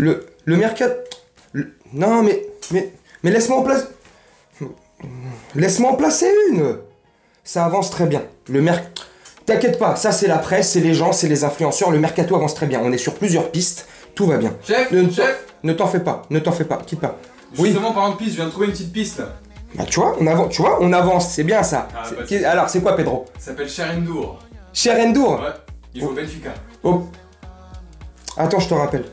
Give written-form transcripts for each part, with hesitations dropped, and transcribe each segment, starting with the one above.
Le mercato... Non, mais laisse-moi en place... Laisse-moi en placer une. Ça avance très bien. T'inquiète pas, ça c'est la presse, c'est les gens, c'est les influenceurs. Le mercato avance très bien. On est sur plusieurs pistes. Tout va bien. Chef, ne t'en fais pas, quitte pas. Justement, parlant de piste, je viens de trouver une petite piste là. Bah on avance, c'est bien ça. Alors, c'est quoi Pedro? Ça s'appelle Cher N'Dour. Cher N'Dour. Ouais, il joue au Benfica. Oh. Attends, je te rappelle.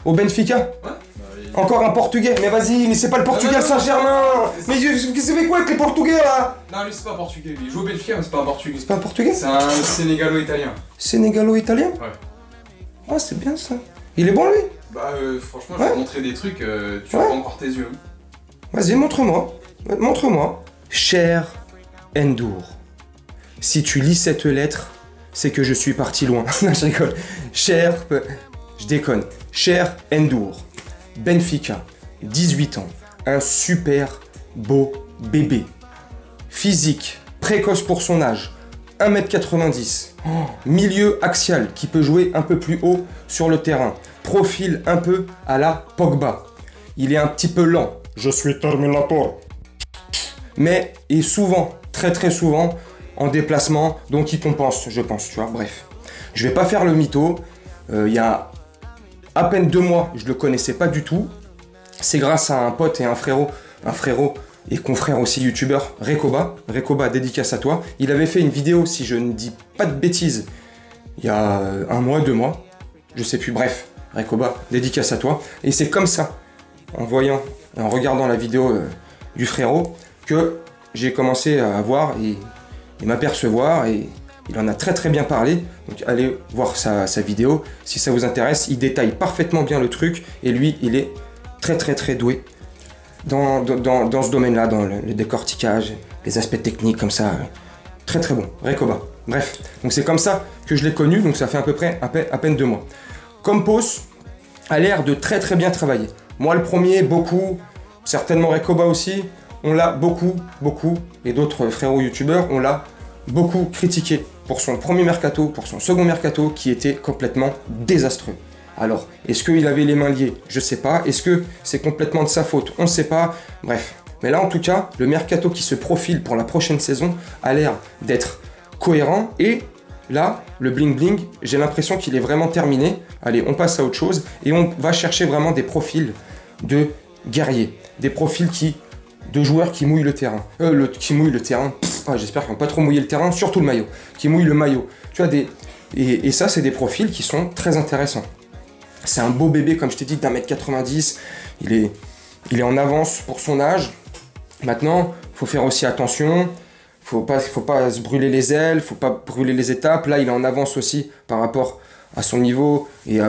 Au Benfica? Ouais. Encore un portugais, mais vas-y, mais c'est pas le Portugal Saint-Germain. Mais qu'est-ce que c'est quoi avec les portugais là? Non, lui c'est pas portugais, lui. Il joue au Benfica, mais c'est pas un portugais. C'est pas un portugais? C'est un sénégalo-italien. Sénégalo-italien? Ouais. Ah, c'est bien ça. Il est bon lui? Bah, franchement, je vais te montrer des trucs, tu vas pas encore tes yeux. Vas-y, montre-moi. Montre-moi. Cher N'Dour, si tu lis cette lettre, c'est que je suis parti loin. Non, je rigole. Je déconne. Cher N'Dour, Benfica, 18 ans, un super beau bébé. Physique, précoce pour son âge, 1m90, milieu axial qui peut jouer un peu plus haut sur le terrain, profil un peu à la Pogba. Il est un petit peu lent, je suis Terminator, mais est souvent, très souvent, en déplacement, donc il compense, je pense, tu vois, bref. Je vais pas faire le mytho, il y a à peine 2 mois, je le connaissais pas du tout. C'est grâce à un pote et un frérot et confrère aussi youtubeur, Recoba, dédicace à toi. Il avait fait une vidéo, si je ne dis pas de bêtises, il y a 1 mois, 2 mois, je sais plus, bref, Recoba, dédicace à toi. Et c'est comme ça, en voyant et en regardant la vidéo du frérot, que j'ai commencé à voir et m'apercevoir, et il en a très bien parlé, donc allez voir sa vidéo si ça vous intéresse. Il détaille parfaitement bien le truc, et lui il est très doué dans ce domaine-là, dans le décortiquage, les aspects techniques comme ça, très bon, Recoba. Bref, donc c'est comme ça que je l'ai connu, donc ça fait à peu près à peine 2 mois. Campos a l'air de très bien travailler. Moi le premier, beaucoup, certainement Recoba aussi, on l'a beaucoup, et d'autres frérots youtubeurs, on l'a beaucoup critiqué pour son premier mercato, pour son second mercato, qui était complètement désastreux. Alors, est-ce qu'il avait les mains liées? Je sais pas. Est-ce que c'est complètement de sa faute? On ne sait pas. Bref. Mais là, en tout cas, le mercato qui se profile pour la prochaine saison a l'air d'être cohérent. Et là, le bling-bling, j'ai l'impression qu'il est vraiment terminé. Allez, on passe à autre chose. Et on va chercher vraiment des profils de guerriers. Des profils de joueurs qui mouillent le terrain. J'espère qu'ils vont pas trop mouiller le terrain, surtout le maillot. Qui mouillent le maillot. Tu vois, et ça, c'est des profils qui sont très intéressants. C'est un beau bébé, comme je t'ai dit, d'1m90. Il est en avance pour son âge. Maintenant, il faut faire aussi attention. Faut pas se brûler les ailes, faut pas brûler les étapes. Là, il est en avance aussi par rapport à son niveau. Et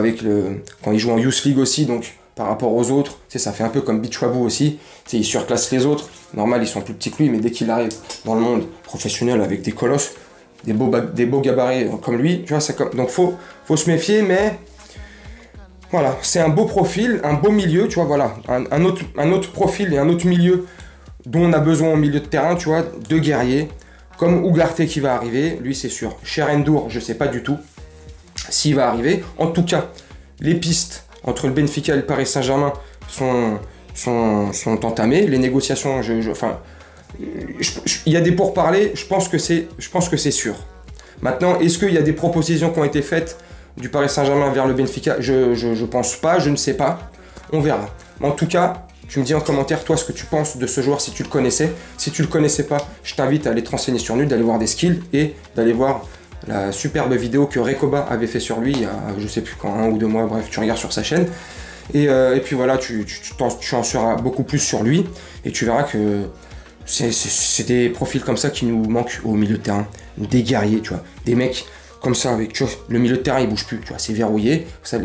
quand il joue en Youth League aussi, donc par rapport aux autres, ça fait un peu comme Bichwabou aussi. Il surclasse les autres. Normal, ils sont plus petits que lui, mais dès qu'il arrive dans le monde professionnel avec des colosses, des beaux gabarits comme lui, tu vois, donc faut se méfier, mais voilà, c'est un beau profil, un beau milieu, tu vois, voilà, un autre profil et un autre milieu dont on a besoin au milieu de terrain, tu vois, de guerriers, comme Ugarte qui va arriver, lui c'est sûr. Cher N'Dour, je sais pas du tout s'il va arriver. En tout cas, les pistes entre le Benfica et le Paris Saint-Germain sont entamées. Les négociations, il y a des pourparlers, je pense que c'est sûr. Maintenant, est-ce qu'il y a des propositions qui ont été faites du Paris Saint-Germain vers le Benfica? Je pense pas, je ne sais pas. On verra. En tout cas, tu me dis en commentaire, toi, ce que tu penses de ce joueur, si tu le connaissais. Si tu le connaissais pas, je t'invite à aller te renseigner sur lui, d'aller voir des skills et d'aller voir la superbe vidéo que Recoba avait fait sur lui il y a, je sais plus quand, 1 ou 2 mois, bref, tu regardes sur sa chaîne. Et puis voilà, tu en sauras beaucoup plus sur lui et tu verras que c'est des profils comme ça qui nous manquent au milieu de terrain. Des guerriers, tu vois, des mecs comme ça, avec, tu vois, le milieu de terrain il bouge plus, tu vois, c'est verrouillé, ça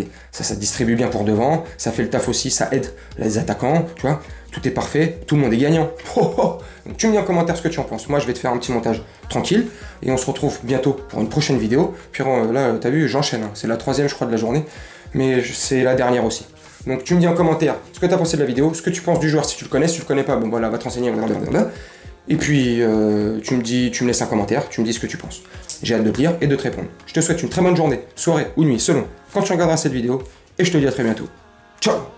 distribue bien pour devant, ça fait le taf aussi, ça aide les attaquants, tu vois, tout est parfait, tout le monde est gagnant. Donc tu me dis en commentaire ce que tu en penses. Moi je vais te faire un petit montage tranquille et on se retrouve bientôt pour une prochaine vidéo. Puis là, t'as vu, j'enchaîne, hein. C'est la 3e je crois de la journée, mais c'est la dernière aussi. Donc tu me dis en commentaire ce que tu as pensé de la vidéo, ce que tu penses du joueur, si tu le connais, si tu le connais pas, bon voilà, va te renseigner, blablabla. Et puis tu me laisses un commentaire, tu me dis ce que tu penses. J'ai hâte de te lire et de te répondre. Je te souhaite une très bonne journée, soirée ou nuit, selon quand tu regarderas cette vidéo, et je te dis à très bientôt. Ciao.